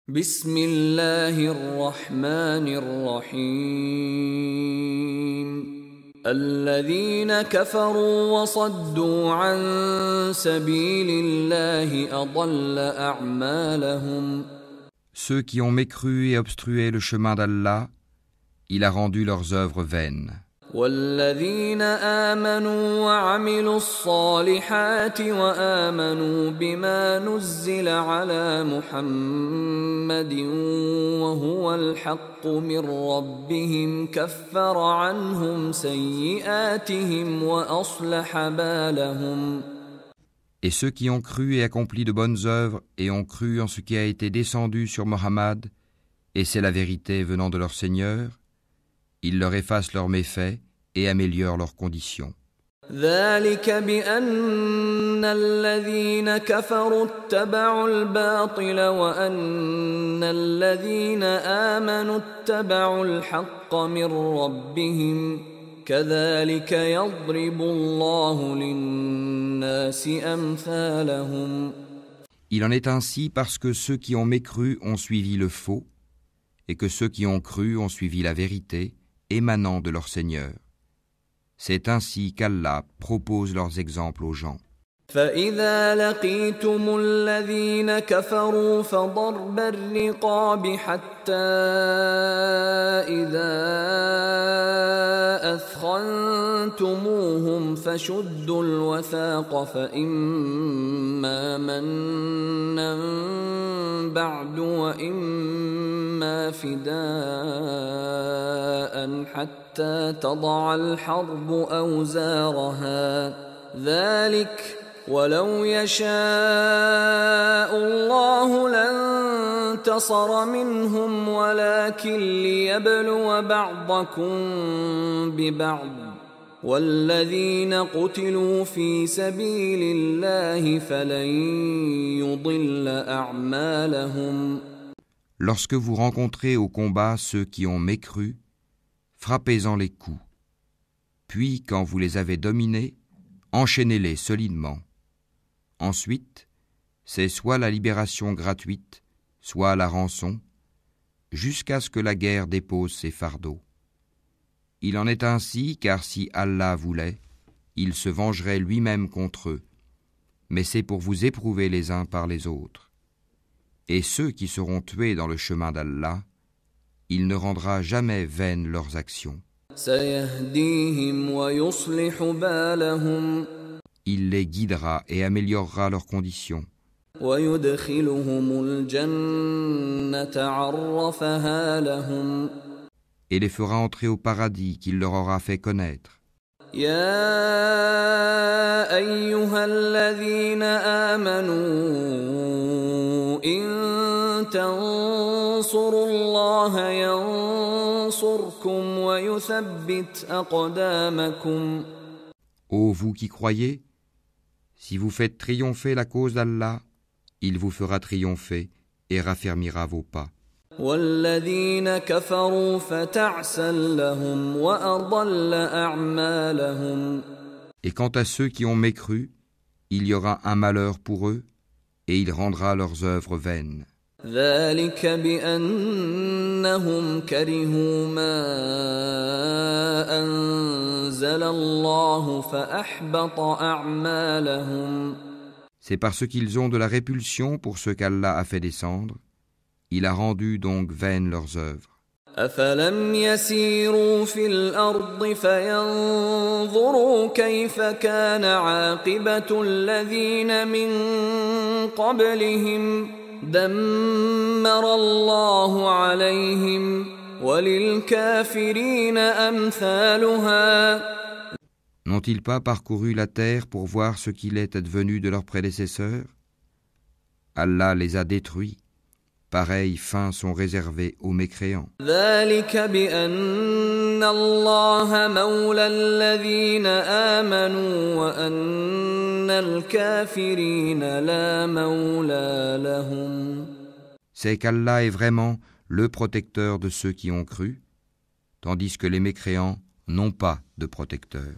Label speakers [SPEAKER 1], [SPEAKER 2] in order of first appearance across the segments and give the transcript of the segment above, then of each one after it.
[SPEAKER 1] بسم الله الرحمن الرحيم الذين كفروا وصدوا عن سبيل الله أضل أعمالهم.
[SPEAKER 2] Ceux qui ont mécru et obstrué le chemin d'Allah, il a rendu leurs œuvres vaines.
[SPEAKER 1] والذين آمنوا وعملوا الصالحات وآمنوا بما نزل على محمد وهو الحق من ربهم كفر عنهم سيئاتهم وأصلح بالهم.
[SPEAKER 2] Et ceux qui ont cru et accompli de bonnes œuvres et ont cru en ce qui a été descendu sur Mohammed, et c'est la vérité venant de leur Seigneur, il leur efface leurs méfaits et améliore leurs conditions.
[SPEAKER 1] ذلك بأن الذين كفروا اتبعوا الباطل وأن الذين آمنوا اتبعوا الحق من ربهم كذلك يضرب الله للناس أمثالهم.
[SPEAKER 2] Il en est ainsi parce que ceux qui ont mécru ont suivi le faux, et que ceux qui ont cru ont suivi la vérité émanant de leur Seigneur. C'est ainsi qu'Allah propose leurs exemples aux gens.
[SPEAKER 1] فإذا لقيتم الذين كفروا فضرب الرقاب حتى إذا أثخنتموهم فشدوا الوثاق فإما منا بعد وإما فداء حتى تضع الحرب أوزارها ذلك ولو يشاء الله لانتصر منهم ولكن ليبلو بعضكم ببعض والذين قتلوا في سبيل الله فلن يضل أعمالهم.
[SPEAKER 2] Lorsque vous rencontrez au combat ceux qui ont mécru, frappez-en les coups. Puis, quand vous les avez dominés, enchaînez-les solidement. Ensuite, c'est soit la libération gratuite, soit la rançon, jusqu'à ce que la guerre dépose ses fardeaux. Il en est ainsi car si Allah voulait, il se vengerait lui-même contre eux, mais c'est pour vous éprouver les uns par les autres. Et ceux qui seront tués dans le chemin d'Allah, il ne rendra jamais vaines leurs actions.
[SPEAKER 1] سيهديهم ويصلح بالهم.
[SPEAKER 2] Il les guidera et améliorera leurs conditions.
[SPEAKER 1] ويدخلهم الجنة عرفها لهم.
[SPEAKER 2] Et les fera entrer au paradis qu'il leur aura fait connaître.
[SPEAKER 1] يا أيها الذين آمنوا إن تنصروا الله ينصركم ويثبت أقدامكم.
[SPEAKER 2] Ô vous qui croyez, si vous faites triompher la cause d'Allah, il vous fera triompher et raffermira vos pas.
[SPEAKER 1] والذين كفروا فتعسا لهم وأضل أعمالهم.
[SPEAKER 2] Et quant à ceux qui ont mécru, il y aura un malheur pour eux, et il rendra leurs œuvres vaines.
[SPEAKER 1] ذلك بأنهم كرهوا ما أنزل الله فأحبط أعمالهم.
[SPEAKER 2] C'est parce qu'ils ont de la répulsion pour ce qu'Allah a fait descendre, il a rendu donc vaines leurs œuvres.
[SPEAKER 1] أفلم يسيروا في الأرض فينظروا كيف كان عاقبة الذين من قبلهم دمر الله عليهم وللكافرين أمثالها.
[SPEAKER 2] N'ont-ils pas parcouru la terre pour voir ce qu'il est advenu de leurs prédécesseurs? Allah les a détruits. Pareilles fins sont réservées aux mécréants.
[SPEAKER 1] ذلك بأن الله مولى الذين آمنوا وأن الكافرين لا مولى لهم.
[SPEAKER 2] C'est qu'Allah est vraiment le protecteur de ceux qui ont cru, tandis que les mécréants n'ont pas de protecteur.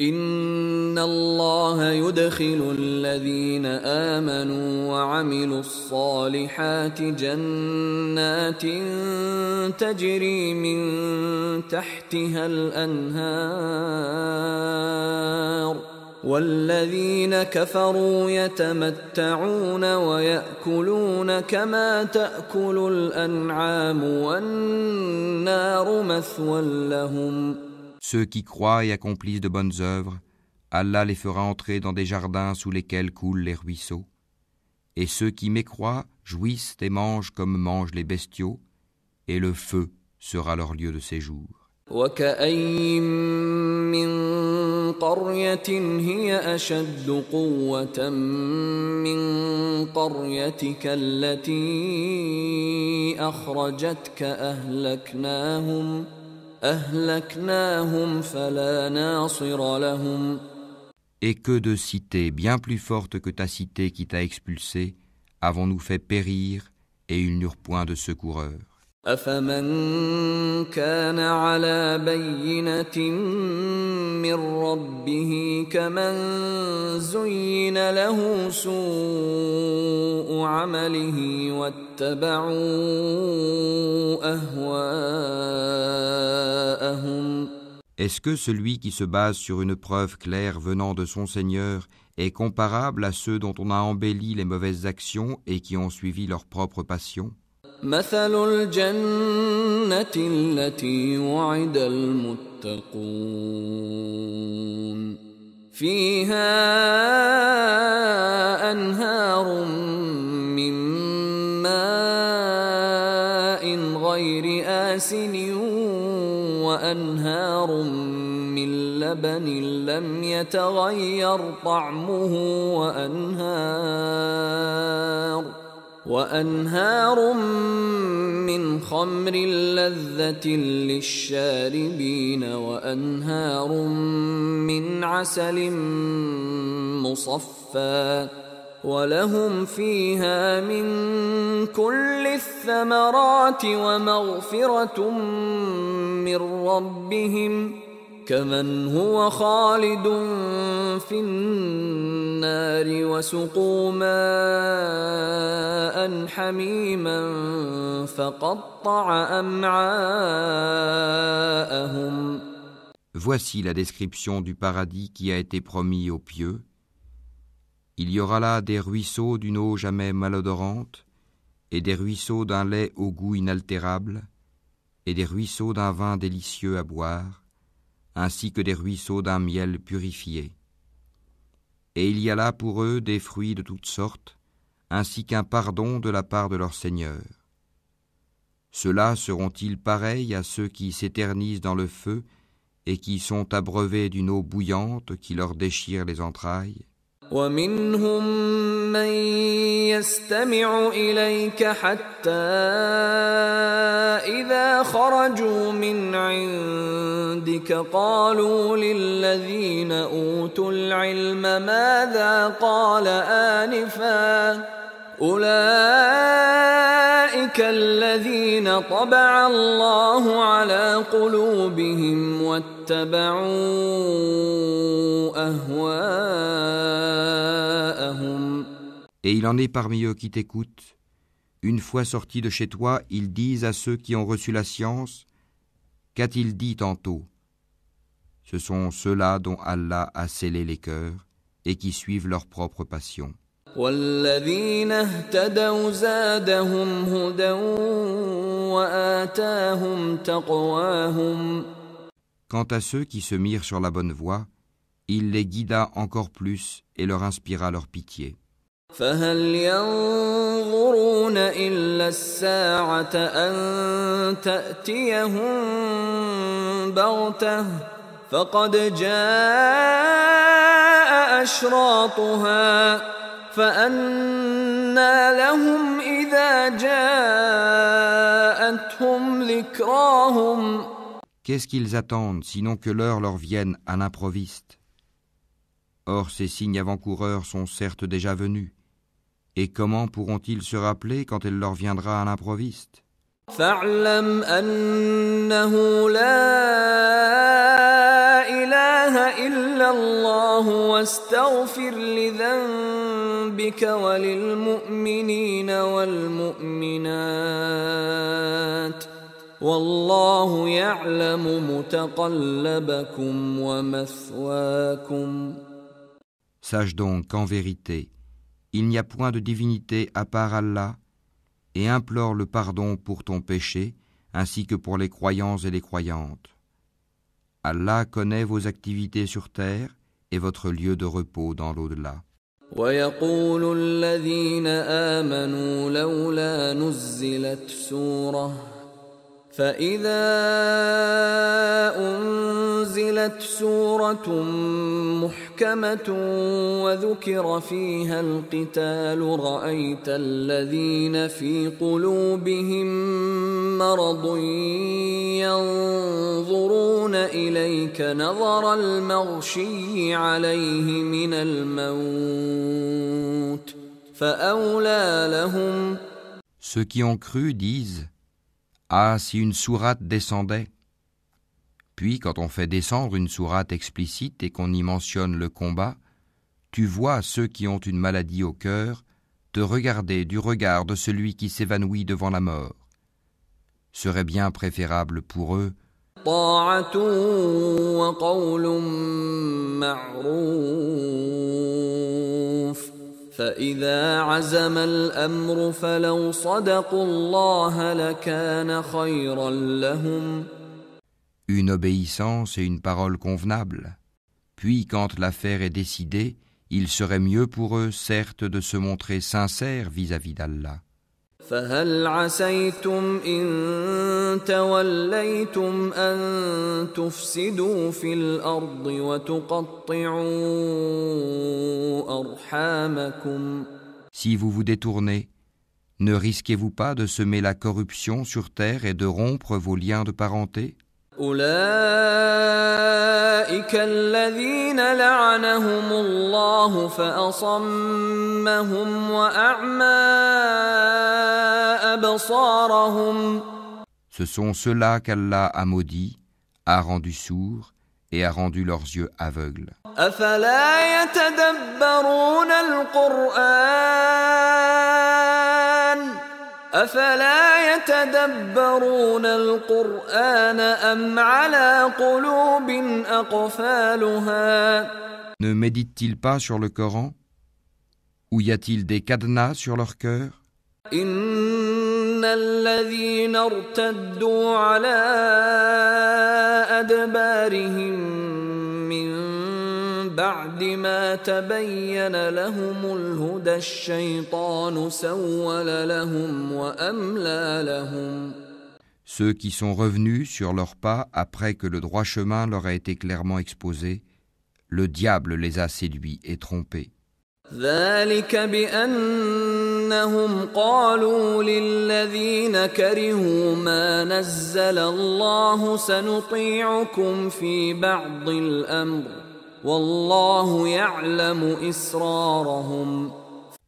[SPEAKER 1] إن الله يدخل الذين آمنوا وعملوا الصالحات جنات تجري من تحتها الأنهار والذين كفروا يتمتعون ويأكلون كما تأكل الأنعام والنار مثوى لهم.
[SPEAKER 2] Ceux qui croient et accomplissent de bonnes œuvres, Allah les fera entrer dans des jardins sous lesquels coulent les ruisseaux. Et ceux qui mécroient jouissent et mangent comme mangent les bestiaux, et le feu sera leur lieu de séjour.
[SPEAKER 1] وكأين من قرية هي أشد قوة من قريتك التي أخرجتك أهلكناهم فلا ناصر لهم.
[SPEAKER 2] Et que de cités bien plus fortes que ta cité qui t'a expulsé avons-nous fait périr, et ils n'eurent point de secoureur.
[SPEAKER 1] أفمن كان على بينة من ربه كمن زين له سوء عمله واتبعوا أهواءهم.
[SPEAKER 2] Est-ce que celui qui se base sur une preuve claire venant de son Seigneur est comparable à ceux dont on a embelli les mauvaises actions et qui ont suivi leur propre passion?
[SPEAKER 1] مثل الجنة التي وعد المتقون فيها أنهار من ماء غير آسن وأنهار من لبن لم يتغير طعمه وأنهار من خمر لذة للشاربين وأنهار من عسل مصفى ولهم فيها من كل الثمرات ومغفرة من ربهم كمن هو خالد في النار وسقوا ماء حميما فقطع أمعاءهم.
[SPEAKER 2] Voici la description du paradis qui a été promis aux pieux. Il y aura là des ruisseaux d'une eau jamais malodorante, et des ruisseaux d'un lait au goût inaltérable, et des ruisseaux d'un vin délicieux à boire, ainsi que des ruisseaux d'un miel purifié. Et il y a là pour eux des fruits de toutes sortes, ainsi qu'un pardon de la part de leur Seigneur. Ceux-là seront-ils pareils à ceux qui s'éternisent dans le feu et qui sont abreuvés d'une eau bouillante qui leur déchire les entrailles?
[SPEAKER 1] ومنهم من يستمع إليك حتى إذا خرجوا من عندك قالوا للذين أوتوا العلم ماذا قال آنفا أولئك الذين طبع الله على قلوبهم واتبعوا أهواءهم.
[SPEAKER 2] Et il en est parmi eux qui t'écoutent. Une fois sortis de chez toi, ils disent à ceux qui ont reçu la science, qu'a-t-il dit tantôt? Ce sont ceux-là dont Allah a scellé les cœurs et qui suivent leur propre passion.
[SPEAKER 1] والذين اهتدوا زادهم هدى وآتاهم تقواهم.
[SPEAKER 2] Quant à ceux qui se mirent sur la bonne voie, il les guida encore plus et leur inspira leur pitié.
[SPEAKER 1] فهل ينظرون إلا الساعة أن تأتيهم بغتة فقد جاء أشراطها فأنى لهم إذا جاءتهم ذكراهم.
[SPEAKER 2] Qu'est-ce qu'ils attendent sinon que l'heure leur vienne à l'improviste? Or ces signes avant-coureurs sont certes déjà venus. Et comment pourront-ils se rappeler quand elle leur viendra à l'improviste?
[SPEAKER 1] فاعلم أنه لا إله إلا الله واستغفر لذنبك وللمؤمنين والمؤمنات والله يعلم متقلبكم ومثواكم.
[SPEAKER 2] Sache donc qu'en vérité, il n'y a point de divinité à part Allah, et implore le pardon pour ton péché, ainsi que pour les croyants et les croyantes. Allah connaît vos activités sur terre et votre lieu de repos dans l'au-delà.
[SPEAKER 1] ويقول الذين آمنوا لولا نزلت سورة فإذا أنزلت سورة محكمة وذكر فيها القتال رأيت الذين في قلوبهم مرض ينظرون إليك نظر المغشي عليه من الموت فأولى لهم.
[SPEAKER 2] Ceux qui ont cru disent: Ah, si une sourate descendait! Puis, quand on fait descendre une sourate explicite et qu'on y mentionne le combat, tu vois ceux qui ont une maladie au cœur te regarder du regard de celui qui s'évanouit devant la mort. Serait bien préférable pour eux
[SPEAKER 1] طاعة وقول معروف فإذا عزم الأمر فلو صدقوا الله لكان خيرا لهم.
[SPEAKER 2] une obéissance et une parole convenable. Puis, quand l'affaire est décidée, il serait mieux pour eux, certes, de se montrer sincères vis-à-vis d'Allah.
[SPEAKER 1] فهل عسيتم إن توليتم أن تفسدوا في الأرض وتقطعوا أرحامكم.
[SPEAKER 2] Si vous vous détournez, ne risquez-vous pas de semer la corruption sur terre et de rompre vos liens de parenté?
[SPEAKER 1] أولئك الذين لعنهم الله فأصمهم وأعمى أبصارهم.
[SPEAKER 2] Ce sont ceux-là qu'Allah a maudits, a rendus sourds et a rendu leurs yeux aveugles.
[SPEAKER 1] أفلا يتدبرون القرآن أم على قلوب أقفالها.
[SPEAKER 2] Ne méditent-ils pas sur le Coran? Ou y a-t-il des cadenas sur leur cœur?
[SPEAKER 1] إن الذين ارتدوا على أدبارهم من بعد ما تبين لهم الهدى الشيطان سول لهم وأملى لهم.
[SPEAKER 2] Ceux qui sont revenus sur leurs pas après que le droit chemin leur a été clairement exposé, le diable les a séduits et trompés.
[SPEAKER 1] ذلك بأنهم قالوا للذين كرهوا ما نزل الله سنطيعكم في بعض الأمر والله يعلم إسرارهم.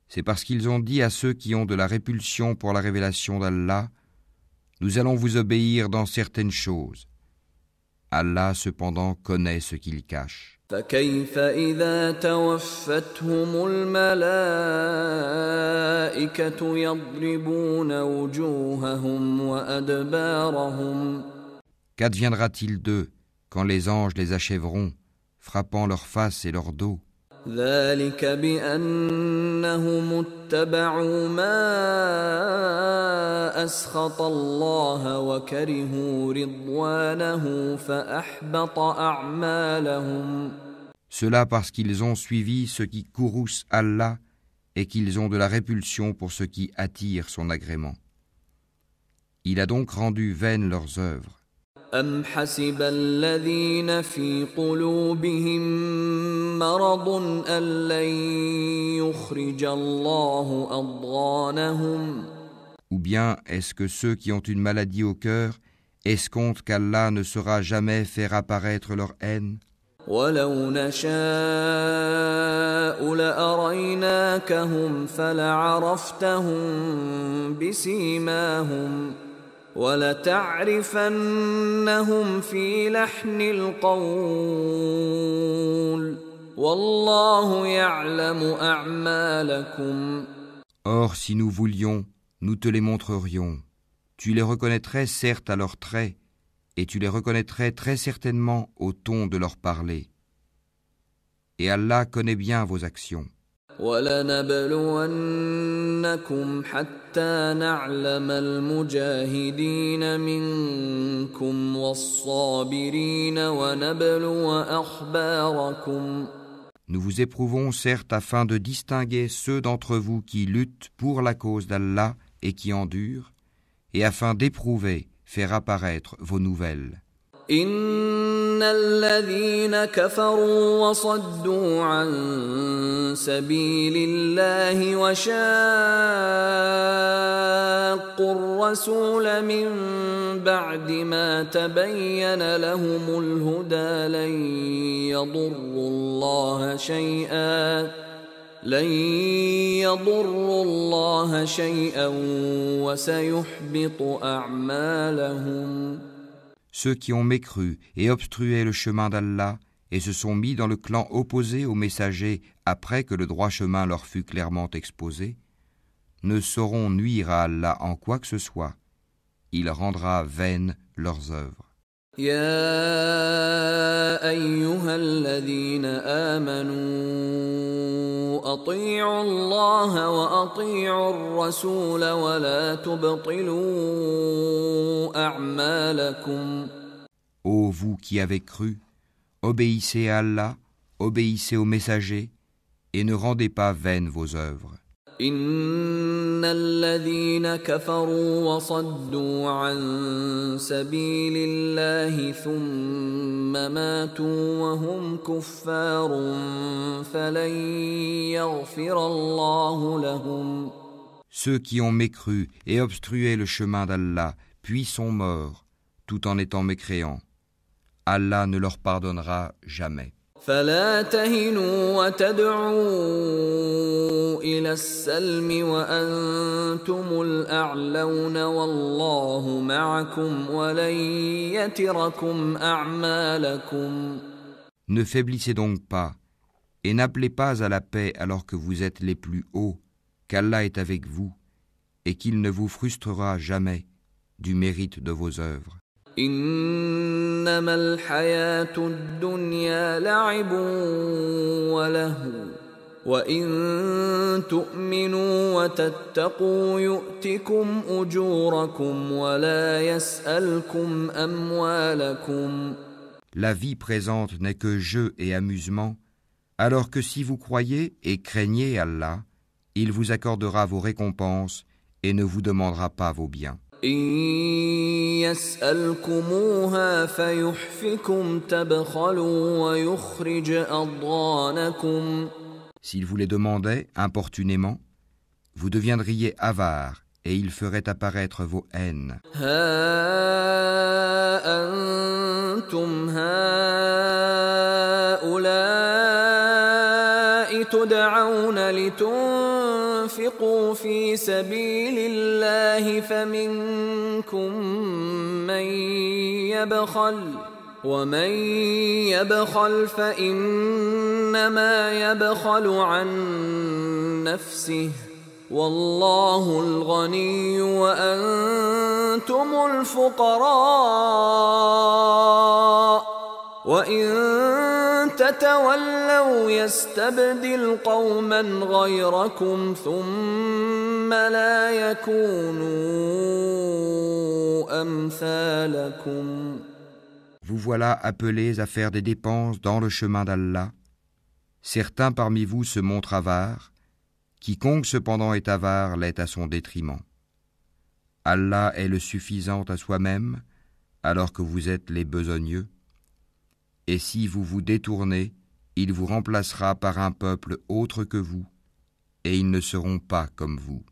[SPEAKER 2] C'est parce qu'ils ont dit à ceux qui ont de la répulsion pour la révélation d'Allah: Nous allons vous obéir dans certaines choses. Allah cependant connaît ce qu'ils cachent.
[SPEAKER 1] فكيف إذا توفتهم الملائكة يضربون وجوههم وأدبارهم.
[SPEAKER 2] Qu'adviendra-t-il d'eux quand les anges les achèveront, frappant leur face et leur dos?
[SPEAKER 1] ذلك بأنهم اتبعوا ما أسخط الله وكرهوا رضوانه فأحبط أعمالهم.
[SPEAKER 2] Cela parce qu'ils ont suivi ce qui courrouce Allah et qu'ils ont de la répulsion pour ce qui attire son agrément. Il a donc rendu vaines leurs œuvres.
[SPEAKER 1] أم حسب الذين في قلوبهم مرض أن لن يخرج الله أضغانهم.
[SPEAKER 2] Ou bien est-ce que ceux qui ont une maladie au cœur escomptent qu'Allah ne saura jamais faire apparaître leur haine?
[SPEAKER 1] ولو نشاء لأريناكهم فلعرفتهم بسيماهم وَلَتَعْرِفَنَّهُمْ فِي لَحْنِ الْقَوْلِ وَاللَّهُ يَعْلَمُ أَعْمَالَكُمْ.
[SPEAKER 2] Or, si nous voulions, nous te les montrerions. Tu les reconnaîtrais certes à leurs traits, et tu les reconnaîtrais très certainement au ton de leur parler. Et Allah connaît bien vos actions.
[SPEAKER 1] وَلَنَبْلُوَنَّكُمْ حَتَّى نَعْلَمَ الْمُجَاهِدِينَ مِنكُمْ وَالصَّابِرِينَ وَنَبْلُوَ أَخْبَارَكُمْ.
[SPEAKER 2] Nous vous éprouvons certes afin de distinguer ceux d'entre vous qui luttent pour la cause d'Allah et qui endurent, et afin d'éprouver, faire apparaître vos nouvelles.
[SPEAKER 1] إِنَّ الَّذِينَ كَفَرُوا وَصَدُّوا عَن سَبِيلِ اللَّهِ وَشَاقُّوا الرَّسُولَ مِن بَعْدِ مَا تَبَيَّنَ لَهُمُ الْهُدَىٰ لَن يَضُرُّوا اللَّهَ شَيْئًا وَسَيُحْبِطُ أَعْمَالَهُمْ.
[SPEAKER 2] Ceux qui ont mécru et obstrué le chemin d'Allah et se sont mis dans le clan opposé aux messagers après que le droit chemin leur fut clairement exposé, ne sauront nuire à Allah en quoi que ce soit. Il rendra vaines leurs œuvres.
[SPEAKER 1] يا أيها الذين آمنوا أطيعوا الله وأطيعوا الرسول ولا تبطلوا أعمالكم.
[SPEAKER 2] Ô vous qui avez cru, obéissez à Allah, obéissez aux messagers, et ne rendez pas vaines vos œuvres.
[SPEAKER 1] إن الذين كفروا وصدوا عن سبيل الله ثم ماتوا وهم كفار فلن يغفر الله لهم.
[SPEAKER 2] Ceux qui ont mécru et obstrué le chemin d'Allah, puis sont morts, tout en étant mécréants, Allah ne leur pardonnera jamais.
[SPEAKER 1] فلا تهنوا وتدعوا إلى السلم وأنتم الأعلون والله معكم ولن يتركم أعمالكم.
[SPEAKER 2] Ne faiblissez donc pas, et n'appelez pas à la paix alors que vous êtes les plus hauts, qu'Allah est avec vous, et qu'il ne vous frustrera jamais du mérite de vos œuvres.
[SPEAKER 1] إنما الحياة الدنيا لعب ولهو وإن تؤمنوا وتتقوا يؤتكم أجوركم ولا يسألكم أموالكم.
[SPEAKER 2] La vie présente n'est que jeu et amusement, alors que si vous croyez et craignez Allah, il vous accordera vos récompenses et ne vous demandera pas vos biens.
[SPEAKER 1] إن يسألكموها فيحفكم تبخلوا ويخرج أضغانكم.
[SPEAKER 2] S'il vous les demandait importunément, vous deviendriez avare et il ferait apparaître vos haines.
[SPEAKER 1] ها أنتم هؤلاء تدعون لتنفقوا في سبيل الله فمنكم من يبخل ومن يبخل فإنما يبخل عن نفسه والله الغني وأنتم الفقراء وإن تتولوا يستبدل قوما غيركم ثم لا يكونوا أمثالكم.
[SPEAKER 2] Vous voilà appelés à faire des dépenses dans le chemin d'Allah. Certains parmi vous se montrent avares. Quiconque cependant est avare l'est à son détriment. Allah est le suffisant à soi-même, alors que vous êtes les besogneux. Et si vous vous détournez, il vous remplacera par un peuple autre que vous, et ils ne seront pas comme vous.